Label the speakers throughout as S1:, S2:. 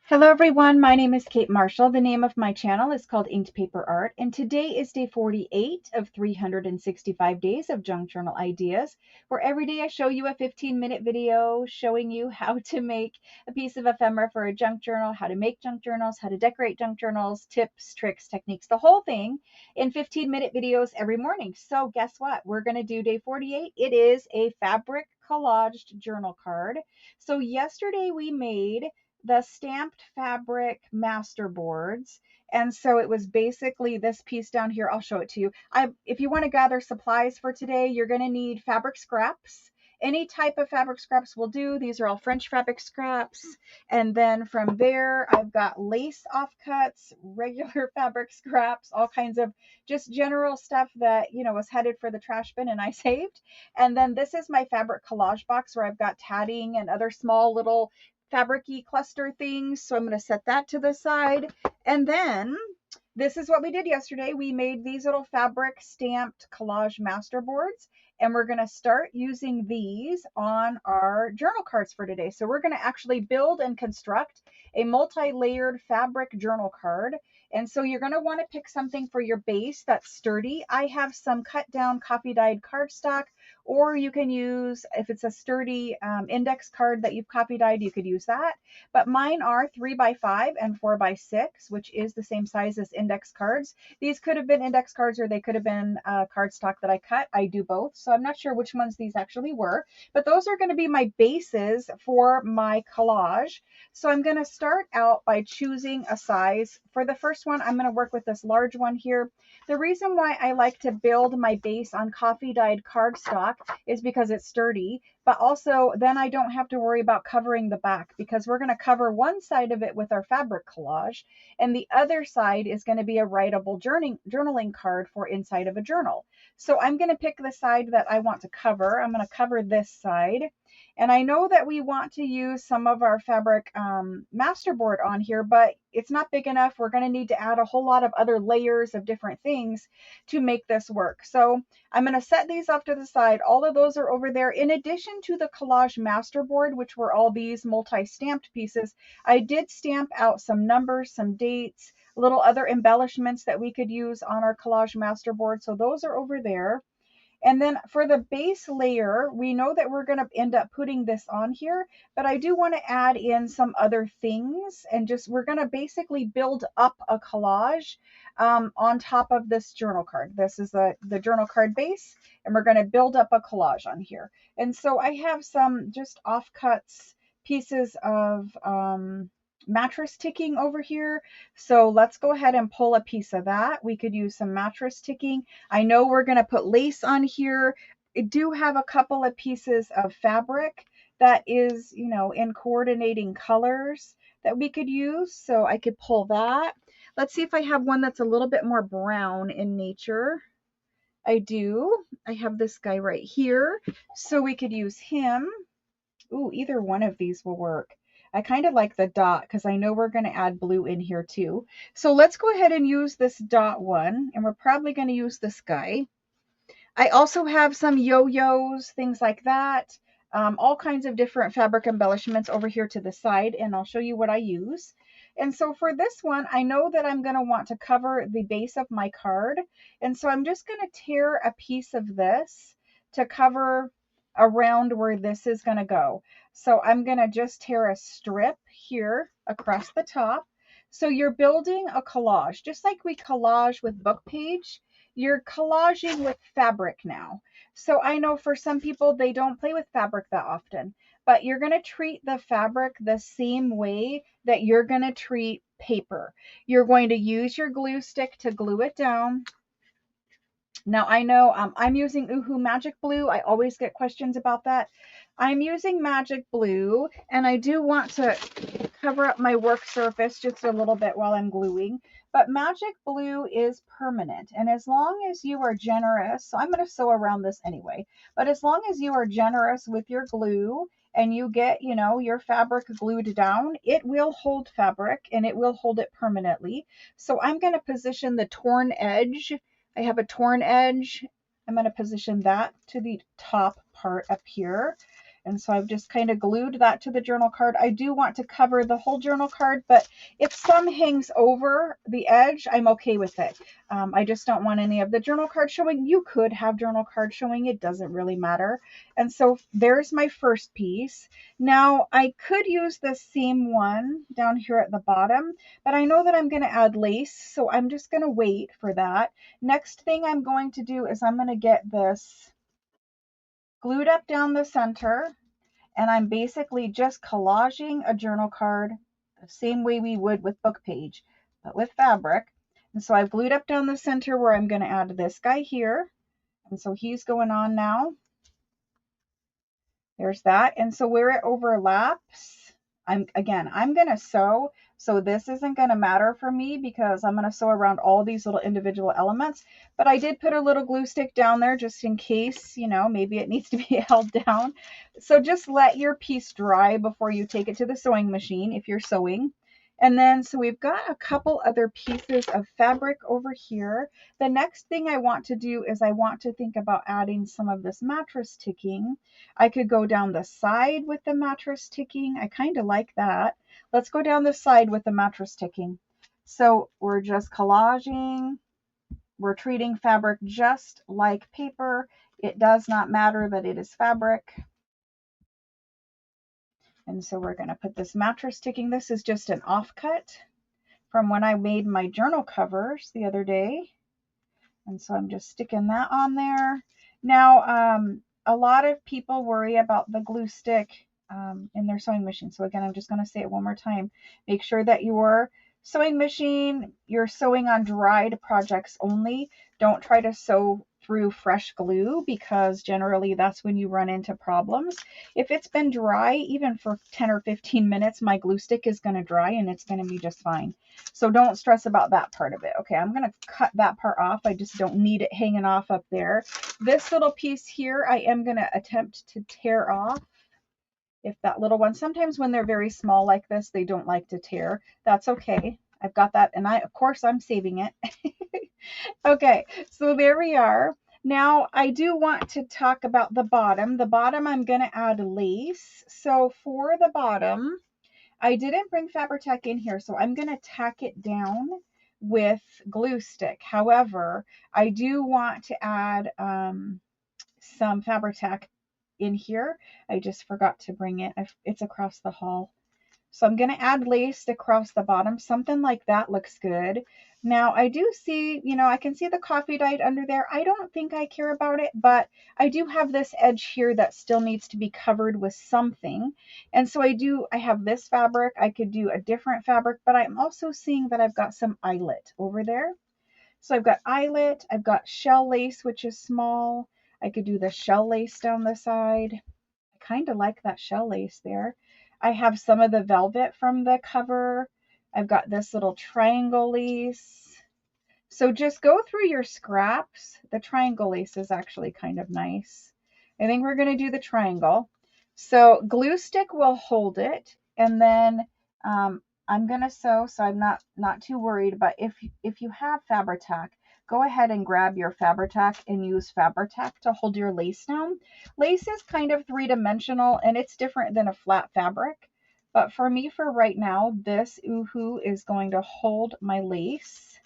S1: Hello everyone, my name is Kate Marshall. The name of my channel is called Inked Paper Art, and today is day 48 of 365 days of junk journal ideas, where every day I show you a 15-minute video showing you how to make a piece of ephemera for a junk journal, how to make junk journals, how to decorate junk journals, tips, tricks, techniques, the whole thing in 15-minute videos every morning. So guess what? We're going to do day 48. It is a fabric collaged journal card. So yesterday we made the stamped fabric masterboards. And so it was basically this piece down here. I'll show it to you. If you want to gather supplies for today, you're going to need fabric scraps. Any type of fabric scraps will do. These are all French fabric scraps. And then from there, I've got lace offcuts, regular fabric scraps, all kinds of just general stuff that, was headed for the trash bin and I saved. And then this is my fabric collage box where I've got tatting and other small little fabric-y cluster things. So I'm going to set that to the side. And then this is what we did yesterday. We made these little fabric stamped collage masterboards, and we're going to start using these on our journal cards for today. So we're going to actually build and construct a multi-layered fabric journal card. And so you're going to want to pick something for your base that's sturdy. I have some cut down coffee dyed cardstock, or you can use, if it's a sturdy index card that you've copy dyed, you could use that. But mine are 3x5 and 4x6, which is the same size as index cards. These could have been index cards or they could have been cardstock that I cut. I do both, so I'm not sure which ones these actually were, but those are going to be my bases for my collage. So I'm going to start out by choosing a size. For the first one, I'm going to work with this large one here. The reason why I like to build my base on coffee dyed cardstock is because it's sturdy, but also then I don't have to worry about covering the back, because we're going to cover one side of it with our fabric collage and the other side is going to be a writable journaling card for inside of a journal. So I'm going to pick the side that I want to cover. I'm going to cover this side. And I know that we want to use some of our fabric masterboard on here, but it's not big enough. We're going to need to add a whole lot of other layers of different things to make this work. So I'm going to set these off to the side. All of those are over there. In addition to the collage masterboard, which were all these multi-stamped pieces, I did stamp out some numbers, some dates, little other embellishments that we could use on our collage masterboard. So those are over there. And then for the base layer, we know that we're going to end up putting this on here, but I do want to add in some other things, and just we're going to basically build up a collage on top of this journal card. This is the journal card base, and we're going to build up a collage on here. And so I have some just offcuts, pieces of mattress ticking over here. So let's go ahead and pull a piece of that. We could use some mattress ticking. I know we're going to put lace on here. I do have a couple of pieces of fabric that is, in coordinating colors that we could use. So I could pull that. Let's see if I have one that's a little bit more brown in nature. I do. I have this guy right here. So we could use him. Ooh, either one of these will work. I kind of like the dot because I know we're going to add blue in here too. So let's go ahead and use this dot one, and we're probably going to use this guy. I also have some yo-yos, things like that. All kinds of different fabric embellishments over here to the side, and I'll show you what I use. And so for this one, I know that I'm going to want to cover the base of my card. And so I'm just going to tear a piece of this to cover around where this is going to go. So I'm going to just tear a strip here across the top. So you're building a collage, just like we collage with book page. You're collaging with fabric now. So I know for some people, they don't play with fabric that often, but you're going to treat the fabric the same way that you're going to treat paper. You're going to use your glue stick to glue it down. Now I know I'm using UHU Magic Blue. I always get questions about that. I'm using Magic Blue, and I do want to cover up my work surface just a little bit while I'm gluing. But Magic Blue is permanent, and as long as you are generous, so I'm going to sew around this anyway, but as long as you are generous with your glue and you get, your fabric glued down, it will hold fabric and it will hold it permanently. So I'm going to position the torn edge. I have a torn edge. I'm going to position that to the top part up here. And so I've just kind of glued that to the journal card. I do want to cover the whole journal card, but if some hangs over the edge, I'm okay with it. I just don't want any of the journal card showing. You could have journal card showing. It doesn't really matter. And so there's my first piece. Now I could use the same one down here at the bottom, but I know that I'm going to add lace, so I'm just going to wait for that. Next thing I'm going to do is I'm going to get this glued up down the center, and I'm basically just collaging a journal card the same way we would with book page, but with fabric. And so I've glued up down the center where I'm going to add this guy here. And so he's going on now. There's that. And so where it overlaps, I'm going to sew. So this isn't going to matter for me because I'm going to sew around all these little individual elements. But I did put a little glue stick down there just in case, you know, maybe it needs to be held down. So just let your piece dry before you take it to the sewing machine if you're sewing. And then, so we've got a couple other pieces of fabric over here. The next thing I want to do is I want to think about adding some of this mattress ticking. I could go down the side with the mattress ticking. I kind of like that. Let's go down the side with the mattress ticking. So we're just collaging. We're treating fabric just like paper. It does not matter that it is fabric. And so we're going to put this mattress ticking. This is just an offcut from when I made my journal covers the other day. And so I'm just sticking that on there. Now, a lot of people worry about the glue stick in their sewing machine. So again, I'm just going to say it one more time. Make sure that your sewing machine, you're sewing on dried projects only. Don't try to sew through fresh glue because generally that's when you run into problems. If it's been dry, even for 10 or 15 minutes, my glue stick is going to dry and it's going to be just fine. So don't stress about that part of it. Okay, I'm going to cut that part off. I just don't need it hanging off up there. This little piece here, I am going to attempt to tear off. If that little one, sometimes when they're very small like this, they don't like to tear. That's okay. I've got that, and of course, I'm saving it. Okay, so there we are. Now, I do want to talk about the bottom. The bottom, I'm going to add lace. So for the bottom, I didn't bring Fabri-Tac in here, so I'm going to tack it down with glue stick. However, I do want to add some Fabri-Tac in here. I just forgot to bring it. It's across the hall. So I'm going to add lace across the bottom. Something like that looks good. Now I do see, you know, I can see the coffee dyed under there. I don't think I care about it, but I do have this edge here that still needs to be covered with something. And so I have this fabric. I could do a different fabric, but I'm also seeing that I've got some eyelet over there. So I've got eyelet, I've got shell lace, which is small. I could do the shell lace down the side. I kind of like that shell lace there. I have some of the velvet from the cover. I've got this little triangle lace. So just go through your scraps. The triangle lace is actually kind of nice. I think we're going to do the triangle. So glue stick will hold it, and then I'm going to sew, so I'm not too worried. But if you have Fabri-Tac, go ahead and grab your Fabri-Tac and use Fabri-Tac to hold your lace down. Lace is kind of three-dimensional, and it's different than a flat fabric. But for me, for right now, this UHU is going to hold my lace.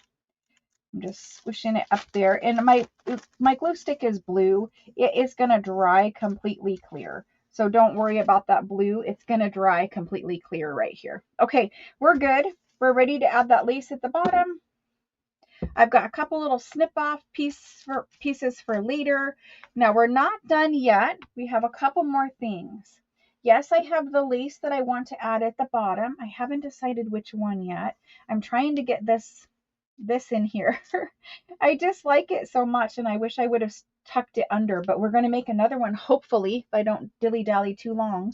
S1: I'm just swishing it up there. And my glue stick is blue. It is going to dry completely clear. So don't worry about that blue. It's going to dry completely clear right here. Okay, we're good. We're ready to add that lace at the bottom. I've got a couple little snip off pieces for later. Now we're not done yet. We have a couple more things. Yes, I have the lace that I want to add at the bottom. I haven't decided which one yet. I'm trying to get this in here. I just like it so much, and I wish I would have tucked it under, but we're going to make another one, hopefully, if I don't dilly-dally too long.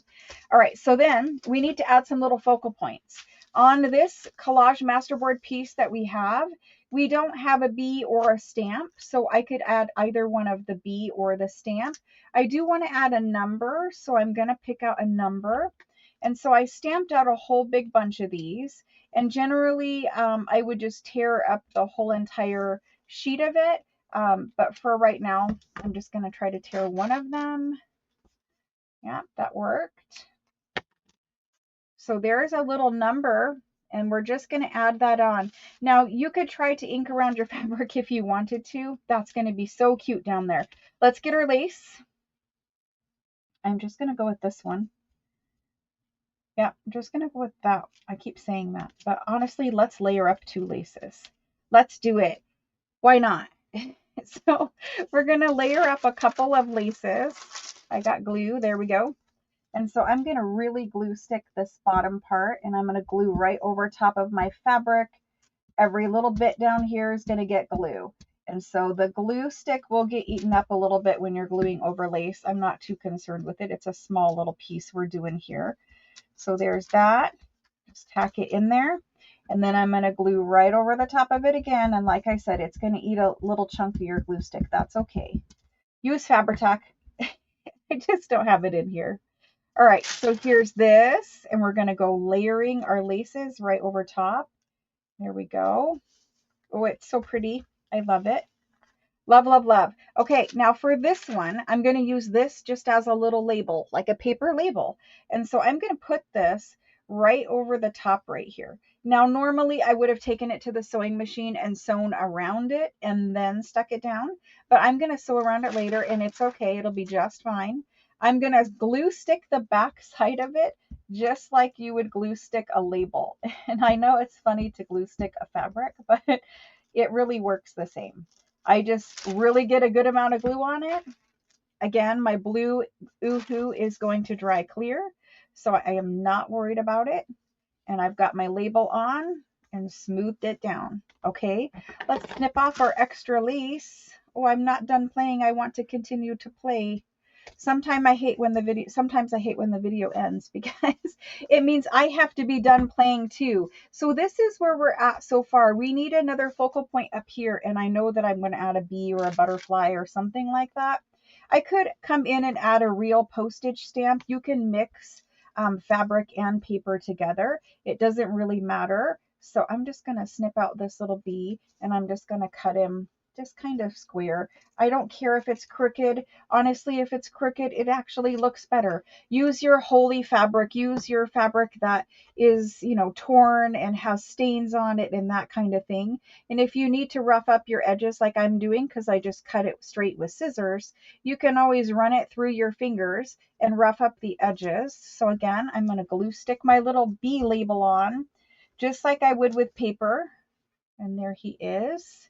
S1: All right, so then we need to add some little focal points. On this collage masterboard piece that we have, we don't have a bee or a stamp, so I could add either one of the bee or the stamp. I do want to add a number, so I'm going to pick out a number. And so I stamped out a whole big bunch of these. And generally, I would just tear up the whole entire sheet of it. But for right now, I'm just going to try to tear one of them. Yeah, that worked. So there's a little number, and we're just going to add that on. Now, you could try to ink around your fabric if you wanted to. That's going to be so cute down there. Let's get our lace. I'm just going to go with this one. Yeah, I'm just going to go with that. I keep saying that. But honestly, let's layer up 2 laces. Let's do it. Why not? So we're going to layer up a couple of laces. I got glue. There we go. And so I'm going to really glue stick this bottom part, and I'm going to glue right over top of my fabric. Every little bit down here is going to get glue. And so the glue stick will get eaten up a little bit when you're gluing over lace. I'm not too concerned with it. It's a small little piece we're doing here. So there's that. Just tack it in there. And then I'm going to glue right over the top of it again. And like I said, it's going to eat a little chunk of your glue stick. That's okay. Use Fabri-Tac. I just don't have it in here. All right, so here's this, and we're going to go layering our laces right over top. There we go. Oh, it's so pretty. I love it. Love, love, love. Okay, now for this one, I'm going to use this just as a little label, like a paper label. And so I'm going to put this right over the top right here. Now, normally I would have taken it to the sewing machine and sewn around it and then stuck it down, but I'm going to sew around it later, and it's okay. It'll be just fine. I'm going to glue stick the back side of it just like you would glue stick a label. And I know it's funny to glue stick a fabric, but it really works the same. I just really get a good amount of glue on it. Again, my blue UHU is going to dry clear, so I am not worried about it. And I've got my label on and smoothed it down. Okay, let's snip off our extra lace. Oh, I'm not done playing. I want to continue to play. Sometimes I hate when the video ends, because it means I have to be done playing too. So this is where we're at so far. We need another focal point up here, and I know that I'm going to add a bee or a butterfly or something like that. I could come in and add a real postage stamp. You can mix fabric and paper together. It doesn't really matter. So I'm just going to snip out this little bee, and I'm just going to cut him just kind of square. I don't care if it's crooked. Honestly, if it's crooked, it actually looks better. Use your holy fabric. Use your fabric that is, torn and has stains on it and that kind of thing. And if you need to rough up your edges like I'm doing, because I just cut it straight with scissors, you can always run it through your fingers and rough up the edges. So again, I'm going to glue stick my little bee label on, just like I would with paper. And there he is.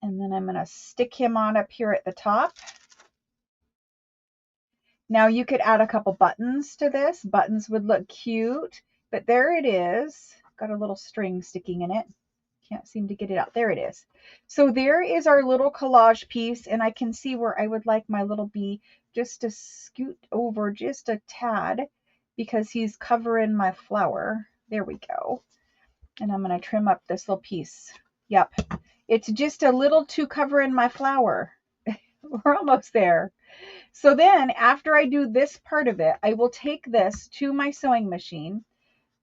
S1: And then I'm going to stick him on up here at the top. Now you could add a couple buttons to this. Buttons would look cute, but there it is. Got a little string sticking in it. Can't seem to get it out. There it is. So there is our little collage piece, and I can see where I would like my little bee just to scoot over just a tad because he's covering my flower. There we go. And I'm going to trim up this little piece. Yep. It's just a little too covering my flower. We're almost there. So then after I do this part of it, I will take this to my sewing machine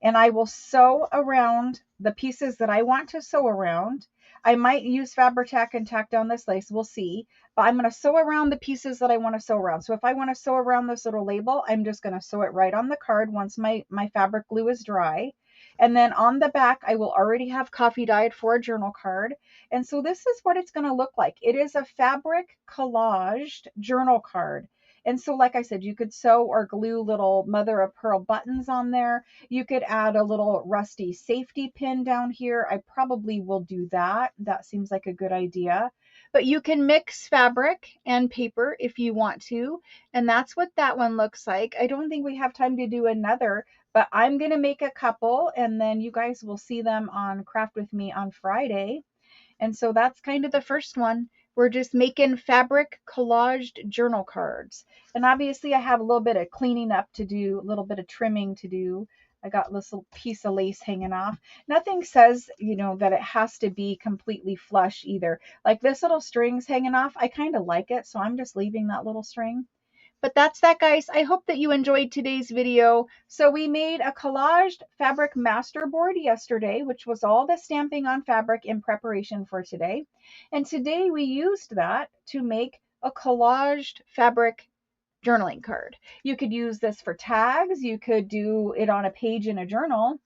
S1: and I will sew around the pieces that I want to sew around. I might use Fabri-Tac and tack down this lace, we'll see, but I'm going to sew around the pieces that I want to sew around. So if I want to sew around this little label, I'm just going to sew it right on the card once my fabric glue is dry. And then on the back, I will already have coffee dyed for a journal card. And so this is what it's going to look like. It is a fabric collaged journal card. And so, like I said, you could sew or glue little mother of pearl buttons on there. You could add a little rusty safety pin down here. I probably will do that. That seems like a good idea. But you can mix fabric and paper if you want to. And that's what that one looks like. I don't think we have time to do another, but I'm going to make a couple and then you guys will see them on Craft With Me on Friday. And so that's kind of the first one. We're just making fabric collaged journal cards. And obviously I have a little bit of cleaning up to do, a little bit of trimming to do. I got this little piece of lace hanging off. Nothing says, that it has to be completely flush either. Like this little string's hanging off. I kind of like it, so I'm just leaving that little string. But that's that, guys. I hope that you enjoyed today's video. So we made a collaged fabric masterboard yesterday, which was all the stamping on fabric in preparation for today. And today we used that to make a collaged fabric journaling card. You could use this for tags. You could do it on a page in a journal.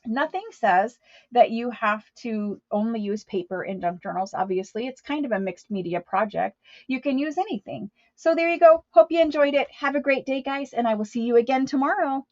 S1: Nothing says that you have to only use paper in junk journals. Obviously, it's kind of a mixed media project. You can use anything. So there you go. Hope you enjoyed it. Have a great day, guys, and I will see you again tomorrow.